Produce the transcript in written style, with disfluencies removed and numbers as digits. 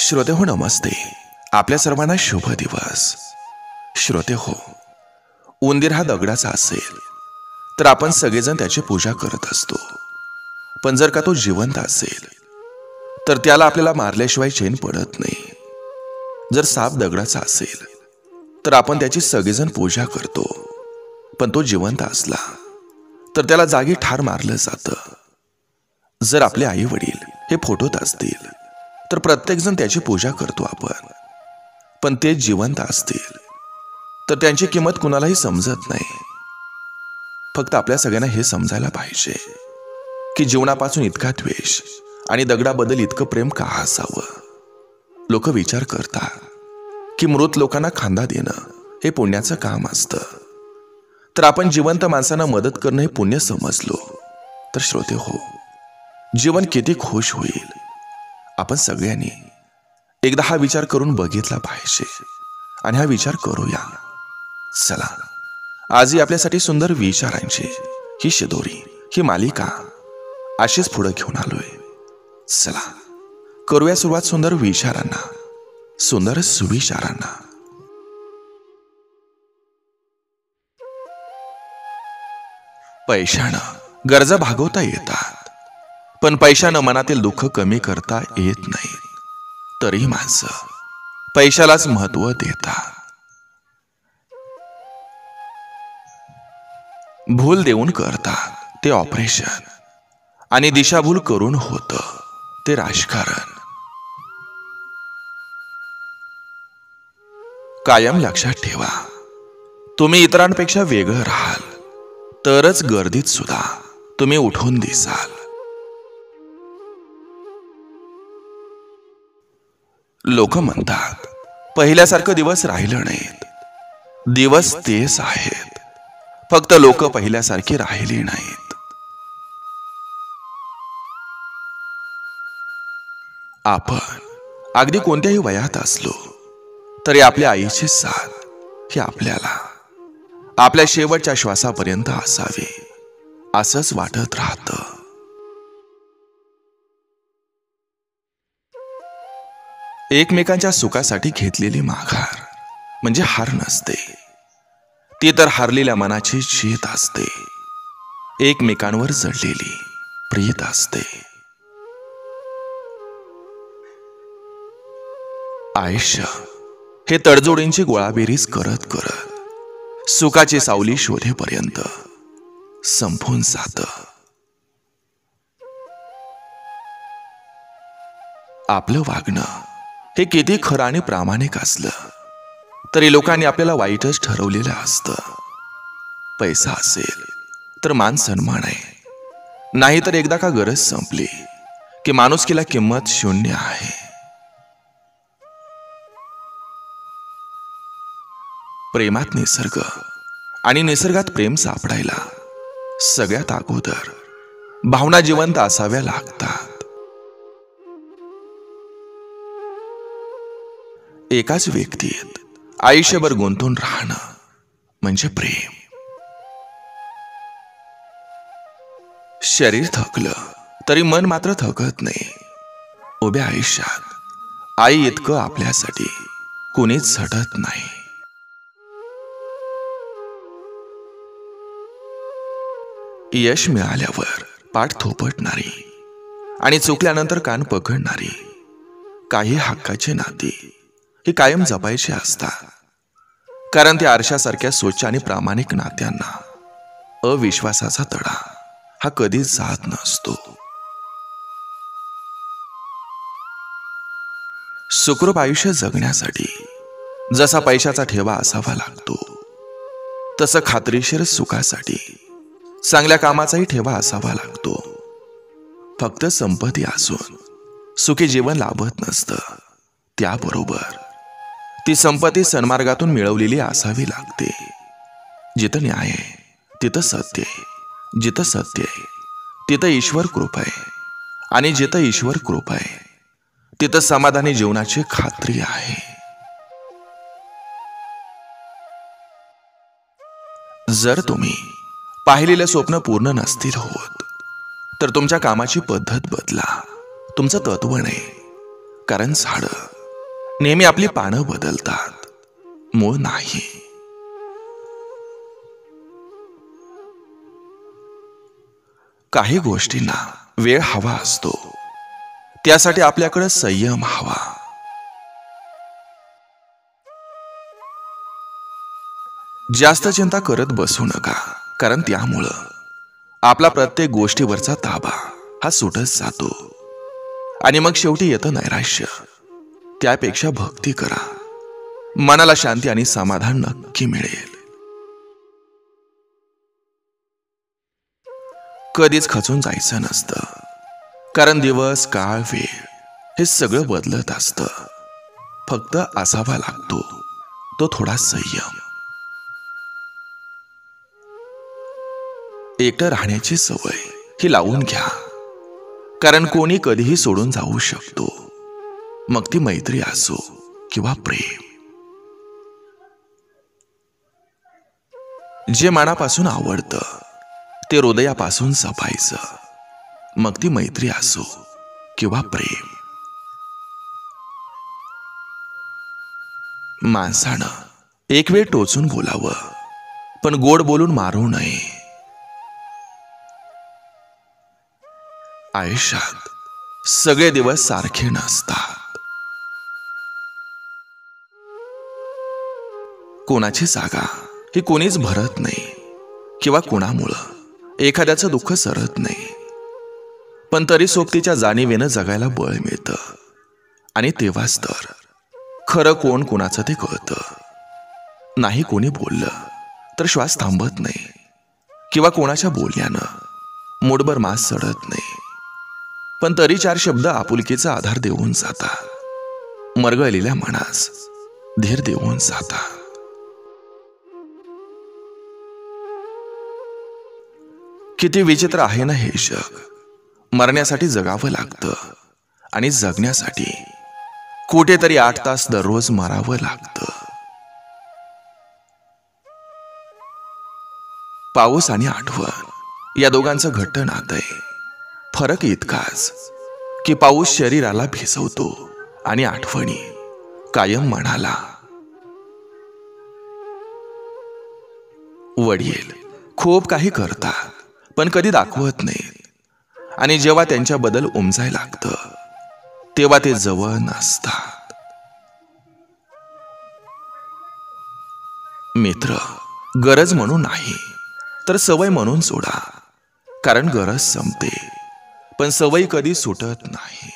श्रोते हो, नमस्ते. आपल्या सर्वांना शुभ दिवस. श्रोते हो, उंदीर हा दगडाचा असेल तर आपण सगळेजण त्याची पूजा करत असतो. पण जर का तो जिवंत असेल तर त्याला आपल्याला मारल्याशिवाय चैन पडत नाही. जर साप दगडाचा असेल तर आपण त्याची सगळेजण पूजा करतो. पण तो जिवंत असला तर त्याला जागी ठार मारलं जातं. जर आपले आई वडील हे फोटोत असतील तर प्रत्येकजण त्याची पूजा करतो आपण. पण ते जिवंत असतील तर त्यांची किंमत कुणालाही समजत नाही. फक्त आपल्या सगळ्यांना हे समजायला पाहिजे की जीवनापासून इतका द्वेष आणि दगडाबद्दल इतकं प्रेम का असावं. लोक विचार करतात की मृत लोकांना खांदा देणं हे पुण्याचं काम असतं, तर आपण जिवंत माणसांना मदत करणं हे पुण्य समजलो तर श्रोते हो, जीवन किती खुश होईल. आपण सगळ्यांनी एकदा हा विचार करून बघितला पाहिजे आणि हा विचार करूया. चला, आजही आपल्यासाठी सुंदर विचारांची ही शिदोरी, ही मालिका अशीच पुढे घेऊन आलोय. चला करूया सुरुवात सुंदर विचारांना, सुंदर सुविचारांना. पैशानं गरजा भागवता येतात, पण पैशानं मनातील दुःख कमी करता येत नाही. तरी माणसं पैशालाच महत्व देतात. भूल देऊन करतात ते ऑपरेशन, आणि दिशाभूल करून होतं ते राजकारण. कायम लक्षात ठेवा, तुम्ही इतरांपेक्षा वेगळं राहाल तरच गर्दीत सुद्धा तुम्ही उठून दिसाल. लोक म्हणतात पहिल्यासारखं दिवस राहिलं नाहीत. दिवस तेच आहेत, फक्त लोक पहिल्यासारखी राहिली नाहीत. आपण अगदी कोणत्याही वयात असलो तरी आपल्या आईची साथ ही आपल्याला आपल्या शेवटच्या श्वासापर्यंत असावी असंच वाटत राहतं. एकमेकांच्या सुखासाठी घेतलेली माघार म्हणजे हार नसते, ती तर हारलेल्या मनाची जीत असते. एकमेकांवर जडलेली प्रीत असते. आयुष्य हे तडजोडींची गोळाबेरीज करत करत सुखाची सावली शोधेपर्यंत संपून जातं. आपलं वागणं हे किती खरं आणि प्रामाणिक असलं तरी लोकांनी आपल्याला वाईटच ठरवलेलं असतं. पैसा असेल तर मान सन्मान आहे, नाहीतर एकदा का गरज संपली की माणुसकीला किंमत शून्य आहे. प्रेमात निसर्ग आणि निसर्गात प्रेम सापडायला सगळ्यात अगोदर भावना जिवंत असाव्या लागतात. एकाच व्यक्तीत आयुष्यभर गुंतून राहणं म्हणजे प्रेम. शरीर थकलं तरी मन मात्र थकत नाही. उभ्या आयुष्यात आई इतकं आपल्यासाठी कुणीच झटत नाही. यश मिळाल्यावर पाठ थोपटणारी आणि चुकल्यानंतर कान पकडणारी काही हक्काची नाती ही कायम जपायची असतात. कारण त्या आरशासारख्या स्वच्छ आणि प्रामाणिक नात्यांना अविश्वासाचा तडा हा कधीच जात नसतो. सुखरूप आयुष्य जगण्यासाठी जसा पैशाचा ठेवा असावा लागतो, तसं खात्रीशीर सुखासाठी चांगल्या कामाचाही ठेवा असावा लागतो. फक्त संपत्ती असून सुखी जीवन लाभत नसतं. त्याबरोबर ती संपत्ती सन्मार्गातून मिळवलेली असावी लागते. जिथं न्याय आहे तिथं सत्य आहे, जिथं सत्य आहे तिथं ईश्वर कृपा आहे, आणि जिथं ईश्वर कृपा आहे तिथं समाधानी जीवनाची खात्री आहे. जर तुम्ही पाहिलेले स्वप्न पूर्ण नसतील होत तर तुमच्या कामाची पद्धत बदला, तुमचं तत्व नाही. कारण झाडं नेहमी आपली पानं बदलतात, मूळ नाही. काही गोष्टींना वेळ हवा असतो, त्यासाठी आपल्याकडे संयम हवा. जास्त चिंता करत बसू नका, कारण त्यामुळं आपला प्रत्येक गोष्टीवरचा ताबा हा सुटत जातो आणि मग शेवटी येतं नैराश्य. त्यापेक्षा भक्ती करा, मनाला शांती आणि समाधान नक्की मिळेल. कधीच खचून जायचं नसतं, कारण दिवस काळ वेळ हे सगळं बदलत असतं. फक्त असावा लागतो तो थोडा संयम. एकटं राहण्याची सवय ही लावून घ्या, कारण कोणी कधीही सोडून जाऊ शकतो, मग ती मैत्री असो किंवा प्रेम. जे मनापासून आवडतं ते हृदयापासून जपायचं, मग ती मैत्री असो किंवा प्रेम. माणसानं एक वेळ टोचून बोलावं, पण गोड बोलून मारू नये. आयुष्यात सगळे दिवस सारखे नसतात. कोणाची जागा ही कोणीच भरत नाही, किंवा कुणामुळं एखाद्याचं दुःख सरत नाही. पण तरी सोबतीच्या जाणीवेनं जगायला बळ मिळतं, आणि तेव्हाच तर खरं कोण कुणाचं ते कळतं. नाही कोणी बोललं तर श्वास थांबत नाही, किंवा कोणाच्या बोलण्यानं मूठभर मांस सडत नाही. पण तरी चार शब्द आपुलकीचा आधार देऊन जातात, मरगळलेल्या मनास धीर देऊन जातात. किती विचित्र आहे ना हे जग. मरण्यासाठी जगावं लागतं, आणि जगण्यासाठी कुठेतरी 8 तास दररोज मरावं लागतं. पाऊस आणि आठवण या दोघांचं घट्ट नातं आहे. फरक इतकाच की पाऊस शरीराला भिजवतो, आणि आठवणी कायम मनाला. वडील खूप काही करतात, पण कधी दाखवत नाहीत, आणि जेव्हा त्यांच्याबद्दल उमजाय लागतं तेव्हा ते जवळ नसतात. मित्र गरज म्हणून नाही, तर सवय म्हणून सोडा, कारण गरज संपते पण सवय कधी सुटत नाही.